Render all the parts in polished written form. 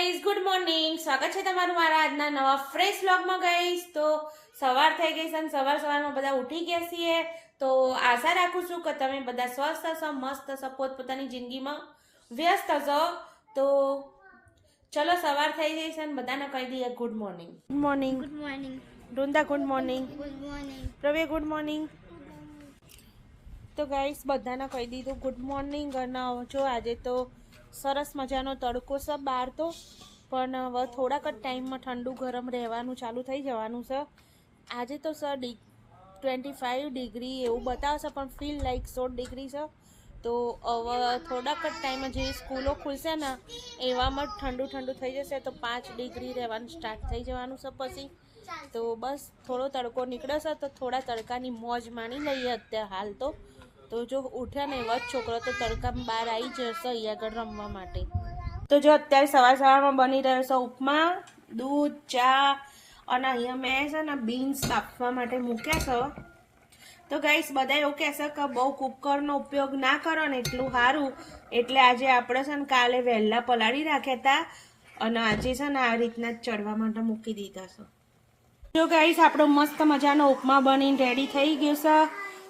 Guys, good morning. સ્વાગત છે તમારું મારા આજના નવા ફ્રેશ વ્લોગમાં. ગાઈઝ, તો સવાર થઈ ગઈ છે અને સવારમાં બધા ઉઠી ગયા છીએ. તો આશા રાખું છું કે તમે બધા સ્વસ્થ હશો, મસ્ત હશો, પોતપોતાની જિંદગીમાં વ્યસ્ત હશો. તો ચલો, સવાર થઈ ગઈ છે અને બધાને કહી દઈએ good morning. Good morning. Good morning. Vrinda good morning. Good morning. પ્રવે ગુડ મોર્નિંગ. તો ગાઈઝ, બધાને કહી દીધું ગુડ મોર્નિંગ. અને જો આજે તો સરસ મજાનો તડકો છે બહાર, તો પણ હવે થોડાક જ ટાઈમમાં ઠંડુ ગરમ રહેવાનું ચાલુ થઈ જવાનું છે. આજે તો સર 25 ડિગ્રી એવું બતાવશે, પણ ફીલ લાઈક 16 ડિગ્રી છે. તો હવે થોડાક જ ટાઈમમાં જે સ્કૂલો ખુલશે ને એવામાં ઠંડુ થઈ જશે. તો 5 ડિગ્રી રહેવાનું સ્ટાર્ટ થઈ જવાનું છે પછી. તો બસ થોડો તડકો નીકળે છે તો થોડા તડકાની મોજ માણી લઈએ અત્યારે હાલ. તો જો ઉઠ્યા ને એવા જ છોકરો તો તડકામાં બહાર આવી જશે અહીંયા આગળ રમવા માટે. તો જો અત્યારે સવારમાં બની રહ્યો છે ઉપમા, દૂધ, ચા, અને અહીંયા મેં છે ને બીન્સ કાપવા માટે મૂક્યા છે. તો ગાઈસ, બધા એવું કહેશે કે બહુ કુકરનો ઉપયોગ ના કરો ને એટલું સારું, એટલે આજે આપણે છે ને કાલે વહેલા પલાળી રાખ્યા હતા અને આજે છે ને આ રીતના જ ચડવા માટે મૂકી દીધા છે. જો ગાઈસ, આપણો મસ્ત મજાનો ઉપમા બનીને રેડી થઈ ગયો છે.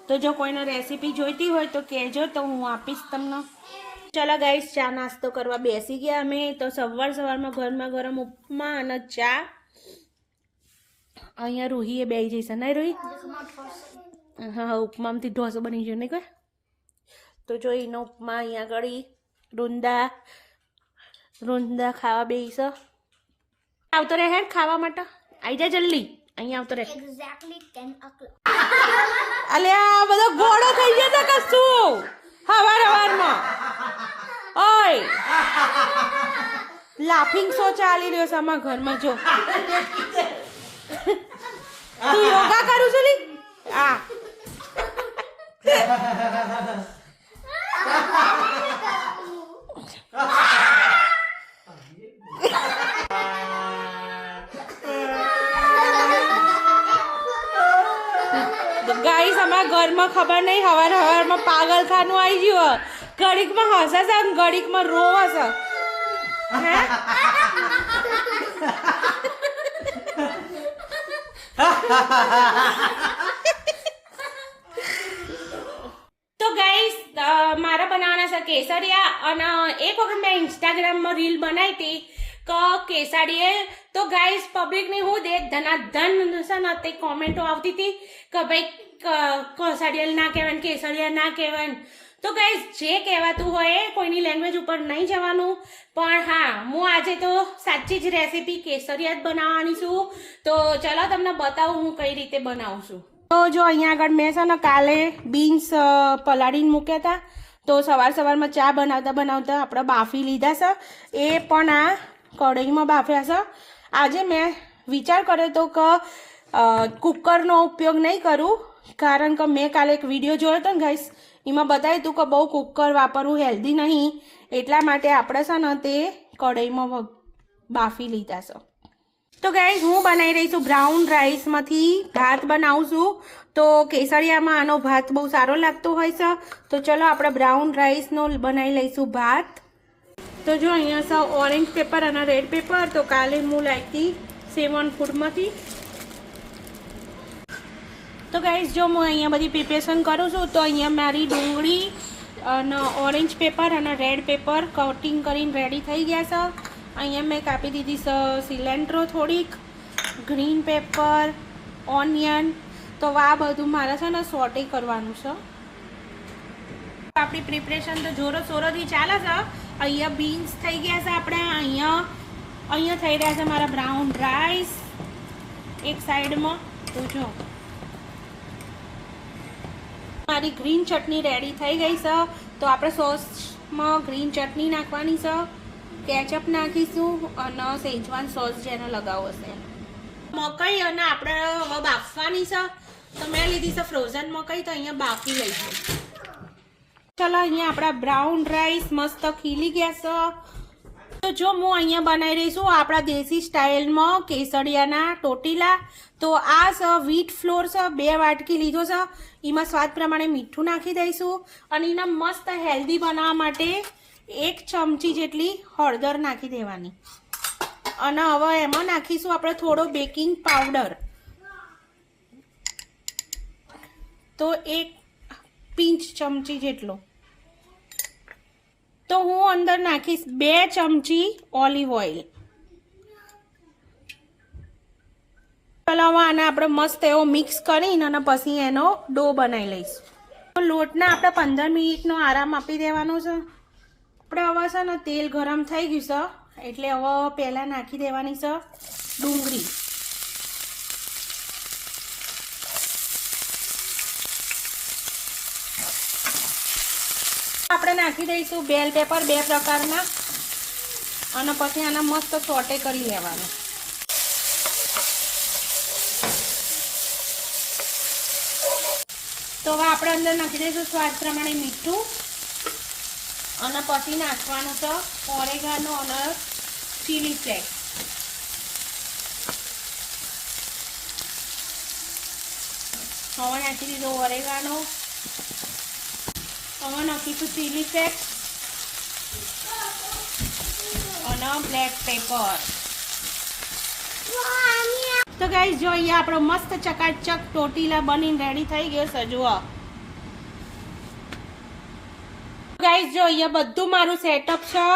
તો જો કોઈને રેસીપી જોઈતી હોય તો કહેજો, તો હું આપીશ તમને. ચાલો ગાઈસ, ચા નાસ્તો કરવા બેસી ગયા અમે. તો સવારમાં ગરમા ગરમ ઉપમા અને ચા. અહીંયા રૂહીએ બેસી જઈશે નહીં રૂહી? હા, ઉપમામાંથી ઢોસો બની ગયો નહીં કોઈ. તો જો એનો ઉપમા અહીંયા આગળ રૂંદા ખાવા બેસીશ. આવતો રહે હેડ ખાવા માટે. આવી જા જલ્દી, અહીંયા આવતો રહે. Exactly 10 o'clock. અલ્યા, બધો ગોળો થઈ જશે કશું હવારમાં. ઓય, લાફિંગ શો ચાલી રહ્યો છે અમારા ઘરમાં. જો તું યોગા કરું છું લી? આ ગાઈસ, અમારા ઘરમાં ખબર નહીં હવારમાં પાગલખાનું આવી ગયું. ઘડીકમાં હસે છે, ઘડીકમાં રોવે છે. તો ગાઈસ, મારા બનાવવાના છે કેસરિયા. અને એક વખત મેં ઇન્સ્ટાગ્રામમાં રીલ બનાવી હતી કે કેસરીએ. તો ગાઈસ, પબ્લિકની હું દે ધનાધન છે ને તે કોમેન્ટો આવતી હતી કે ભાઈ કેસરિયા ના કહેવાય, કેસરિયા ના કહેવાય. તો ગાઈસ, જે કહેવાતું હોય કોઈની લેંગ્વેજ ઉપર નહીં જવાનું. પણ હા, હું આજે તો સાચી જ રેસીપી કેસરિયા જ બનાવવાની છું. તો ચલો તમને બતાવું હું કઈ રીતે બનાવું છું. તો જો અહીંયા આગળ મેં છે ને કાલે બીન્સ પલાળીને મૂક્યા હતા. તો સવારમાં ચા બનાવતા આપણે બાફી લીધા છે. એ પણ આ કઢાઈમાં બાફ્યા છે. આજે મેં વિચાર કર્યો હતો કે કુકરનો ઉપયોગ નહીં કરું, કારણ કે મેં કાલે એક વિડીયો જોયો હતો ને ગાઈસ, એમાં બતાવ્યું હતું કે બહુ કુકર વાપરવું હેલ્ધી નહીં. એટલા માટે આપણે છે ને તે કઢાઈમાં બાફી લીધા છે. તો ગાઈસ, હું બનાવી રહી છું બ્રાઉન રાઈસમાંથી ભાત બનાવું છું. તો કેસરિયામાં આનો ભાત બહુ સારો લાગતો હોય છે. તો ચલો આપણે બ્રાઉન રાઈસનો બનાવી લઈશું ભાત. તો જો અહીંયા છે ઓરેન્જ પેપર અને રેડ પેપર. તો કાલે હું લાવી સેવન ફૂડમાંથી. તો ગાઈસ, જો હું અહીંયા બધી પ્રિપેરેશન કરું છું. તો અહીંયા મારી ડુંગળી અને ઓરેન્જ પેપર અને રેડ પેપર કટિંગ કરીને રેડી થઈ ગયા છે. અહીંયા મેં કાપી દીધી છે સિલેન્ટ્રો થોડીક, ગ્રીન પેપર, ઓનિયન. તો આ બધું મારે છે ને સોટે કરવાનું છે. આપણી પ્રિપરેશન તો જોરો શોરોથી ચાલે છે. અહીંયા બીન્સ થઈ ગયા છે આપણે. અહીંયા થઈ રહ્યા છે મારા બ્રાઉન રાઈસ એક સાઈડમાં. તો જો મારી ગ્રીન ચટણી રેડી થઈ ગઈ છે. તો આપણે સોસમાં ગ્રીન ચટણી નાખવાની છે, કેચઅપ નાખીશું અને શેઝવાન સોસ જેને લગાવો હશે. મકાઈ અને આપણે હવે બાફવાની છે. તો મેં લીધી છે ફ્રોઝન મકાઈ. તો અહીંયા બાફી લઈશું. ચલો, અહીંયા આપણા બ્રાઉન રાઈસ મસ્ત ખીલી ગયા છે. તો જો હું અહીંયા બનાવી રહી છું આપણા દેશી સ્ટાઇલમાં કેસરિયાના ટોટીલા. તો આ છે વ્હીટ ફ્લોર છે, 2 વાટકી લીધો છે. એમાં સ્વાદ પ્રમાણે મીઠું નાખી દઈશું. અને એના મસ્ત હેલ્ધી બનાવવા માટે 1 ચમચી જેટલી હળદર નાખી દેવાની. અને હવે એમાં નાખીશું આપણે થોડો બેકિંગ પાવડર. તો 1 પિંચ ચમચી જેટલો. તો હું અંદર નાખીશ 2 ચમચી ઓલિવ ઓઇલ. ચાલો હવે આને આપણે મસ્ત એવો મિક્સ કરીને અને પછી એનો ડો બનાવી લઈશું. તો લોટને આપણે 15 મિનિટનો આરામ આપી દેવાનો છે. આપણે હવે છે ને તેલ ગરમ થઈ ગયું છે એટલે હવે પહેલાં નાખી દેવાની છે ડુંગળી. આપણે નાખી દઈશું બેલ પેપર 2 પ્રકારના અને પછી આને મસ્ત સોટે કરી લેવાનું. તો હવે આપણે અંદર નાખી દઈશું સ્વાદ પ્રમાણે મીઠું અને પછી નાખવાનું છે ઓરેગાનો અને ચીલી ફ્લેક્સ. હવે નાખી દીધો ઓરેગાનો. હવે નાખીશું ચીલી ફ્લેક્સ અને બ્લેક પેપર. તો ગાઈસ જો અહીંયા આપણો મસ્ત ચકાચક ટોટીલા બનીને રેડી થઈ ગયો છે. જુઓ ગાઈસ જો અહીંયા બધું મારું સેટઅપ છે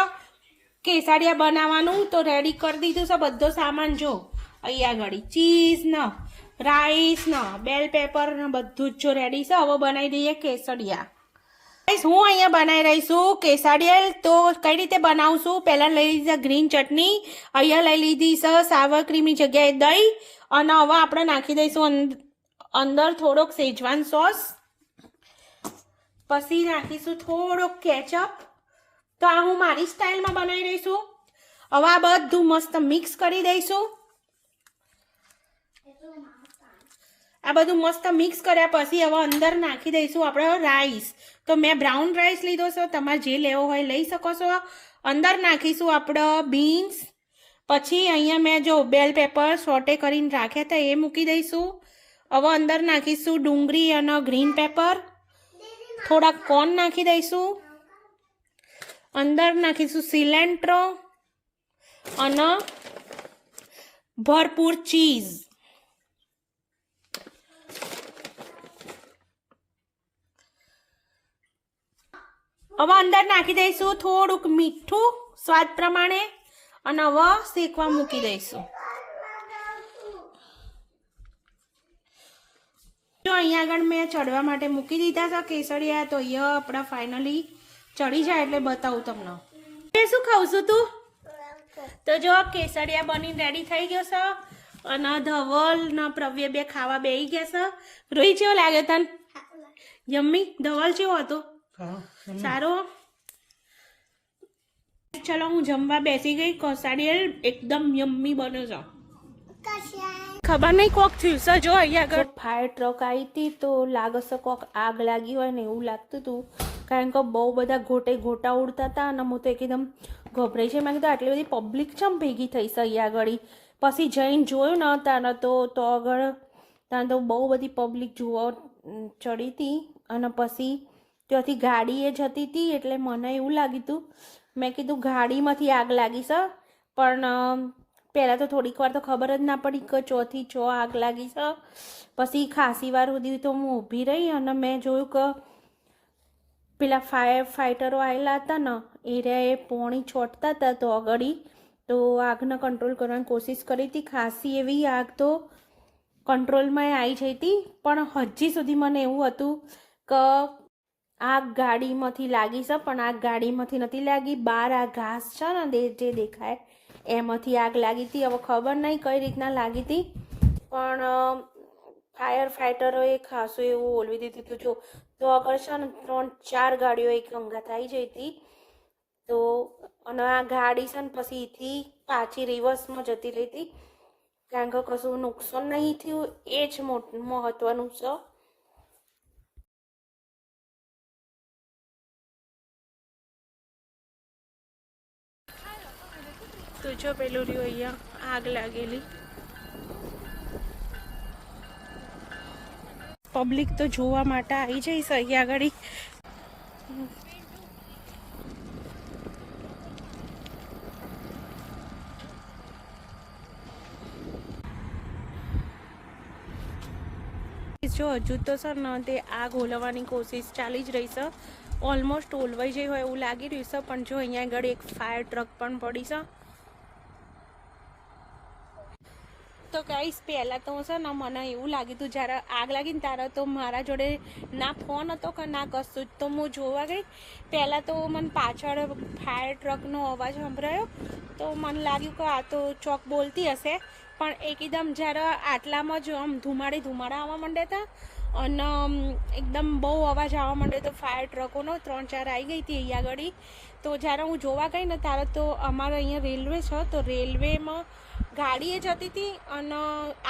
કેસડિયા બનાવવાનું તો રેડી કરી દીધું છે બધો સામાન. જો અહીંયા ઘડી ચીઝ ને રાઈસ ને બેલ પેપર ને બધું જ જો રેડી છે. હવે બનાવી દઈએ કેસડિયા. ગાઈસ હું અહીંયા બનાવી રહી છું કેસડિયા. તો કઈ રીતે બનાવશું, પહેલાં લઈ લીધી ગ્રીન ચટણી, અહીંયા લઈ લીધી છે સાવર ક્રીમની જગ્યાએ દહીં અને હવે આપણે નાખી દઈશું અંદર થોડોક શેજવાન સોસ. પછી નાખીશું થોડોક કેચઅપ. તો આ હું મારી સ્ટાઇલમાં બનાવી રહી છું. હવે આ બધું મસ્ત મિક્સ કરી દઈશું. આ બધું મસ્ત મિક્સ કર્યા પછી હવે અંદર નાખી દઈશું આપણે રાઈસ. તો મેં બ્રાઉન રાઈસ લીધો છે, તમારે જે લેવો હોય લઈ શકો છો. અંદર નાખીશું આપણે બીન્સ. પછી અહીંયા મેં જો બેલ પેપર સોટે કરીને રાખ્યા હતા એ મૂકી દઈશું. હવે અંદર નાખીશું ડુંગળી અને ગ્રીન પેપર. થોડા કોર્ન નાખી દઈશું. અંદર નાખીશું સિલેન્ટ્રો અને ભરપૂર ચીઝ. હવે અંદર નાખી દઈશું થોડુંક મીઠું સ્વાદ પ્રમાણે અને હવે શેકવા મૂકી દઈશું. જો અહીંયા આગળ મેં ચડવા માટે મૂકી દીધા છે કેસડિયા. તો અહીંયા આપણા ફાઇનલી ચડી જાય એટલે બતાવું તમને. શું ખાવ છું તું? તો જો કેસડિયા બની રેડી થઈ ગયો છે અને ધવલ ને પ્રવ્ય બે ખાવા બેસી ગયા છે. રોહિત કેવો લાગ્યો તને? યમ્મી. ધવલ કેવો હતો? સારો. ચલો હું જમવા બેસી ગઈ. કેસડિયા એકદમ યમ્મી બન્યો છે. ખબર નહીં કોક થયું છે. જો અહીંયા આગળ ફાયર ટ્રક આવી હતી તો લાગે છે કોક આગ લાગી હોય ને એવું લાગતું હતું. કારણ કે બહુ બધા ગોટા ઉડતા હતા અને હું તો એકદમ ગભરાઈ છે. મેં કીધું આટલી બધી પબ્લિક ચમ ભેગી થઈ છે અહીંયા આગળ. પછી જઈને જોયું ને ત્યાં તો આગળ ત્યાં તો બહુ બધી પબ્લિક જોવા ચડી હતી અને પછી ત્યાંથી ગાડી એ જતી હતી એટલે મને એવું લાગ્યું હતું. મેં કીધું ગાડીમાંથી આગ લાગી છે, પણ પહેલાં તો થોડીક વાર તો ખબર જ ના પડી કે ચોથી ચો આગ લાગી છે. પછી ખાસી વાર સુધી તો હું ઊભી રહી અને મેં જોયું કે પેલા ફાયર ફાઇટરો આવેલા હતા ને એ પોણી છોડતા હતા તો આગળ તો આગને કંટ્રોલ કરવાની કોશિશ કરી હતી. ખાસી એવી આગ તો કંટ્રોલમાં આવી જઈ હતી, પણ હજી સુધી મને એવું હતું કે આગ ગાડીમાંથી લાગી છે, પણ આગ ગાડીમાંથી નથી લાગી. બહાર આ ઘાસ છે ને જે દેખાય એમાંથી આગ લાગી હતી. હવે ખબર નહીં કઈ રીતના લાગી હતી, પણ ફાયર ફાઇટરોએ ખાસું એવું ઓલવી દીધું હતું. જો તો આગળ છે ને 3-4 ગાડીઓ એક અંગાત આવી જઈ હતી. તો અને આ ગાડી છે ને પછી એથી પાછી રિવર્સમાં જતી રહી હતી. કારણ કે કશું નુકસાન નહીં થયું એ જ મહત્વનું છે. તો જો પેલું રહ્યું અહીંયા આગ લાગેલી. પબ્લિક તો જોવા માટે આવી જઈશ અહીંયા આગળ. ગાઈસ જો હજુ તો છે ને તે આગ ઓલવવાની કોશિશ ચાલી જ રહી છે. ઓલમોસ્ટ ઓલવાઈ જઈ હોય એવું લાગી રહ્યું છે, પણ જો અહીંયા આગળ એક ફાયર ટ્રક પણ પડી છે. તો ગાઈસ પહેલાં તો છે ને મને એવું લાગ્યું હતું જ્યારે આગ લાગી ને ત્યારે તો મારા જોડે ના ફોન હતો કે ના કશું જ. તો હું જોવા ગઈ પહેલાં તો મને પાછળ ફાયર ટ્રકનો અવાજ સંભળાયો તો મને લાગ્યું કે આ તો ચોક બોલતી હશે, પણ એકદમ જ્યારે આટલામાં જ આમ ધુમાડા આવવા માંડ્યા હતા અને એકદમ બહુ અવાજ આવવા માંડ્યો તો ફાયર ટ્રકોનો 3-4 આવી ગઈ હતી અહીંયા આગળ. તો જ્યારે હું જોવા ગઈ ને ત્યારે તો અમારે અહીંયા રેલવે છે, તો રેલવેમાં ગાડીએ જતી હતી અને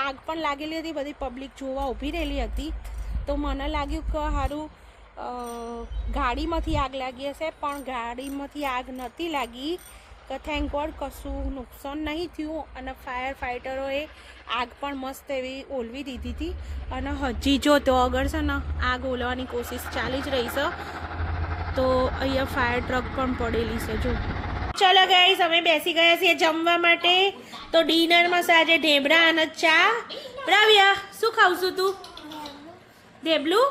આગ પણ લાગેલી હતી, બધી પબ્લિક જોવા ઊભી રહેલી હતી. તો મને લાગ્યું કે સારું ગાડીમાંથી આગ લાગી હશે, પણ ગાડીમાંથી આગ નહોતી લાગી. કે થેન્ક ગોડ કશું નુકસાન નહીં થયું અને ફાયર ફાઇટરોએ આગ પણ મસ્ત એવી ઓલવી દીધી હતી. અને હજી જો તો આગળ છે ને આગ ઓલવાની કોશિશ ચાલી જ રહી છે. તો અહીંયા ફાયર ટ્રક પણ પડેલી છે જો. ચલો ગાઈસ અમે બેસી ગયા છીએ જમવા માટે. તો ડિનરમાં સાજે ઢેબરા અને ચા. પ્રાવ્યા શું ખાવશું તું? ઢેબલું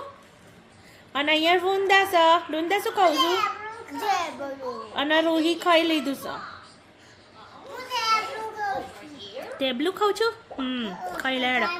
અને અહીંયા રૂંદા છે. રૂંદા શું ખાવું છું? અને રૂહી ખાઈ લીધું છે. ઢેબલું ખાઉં છું. ખાઈ લેડા.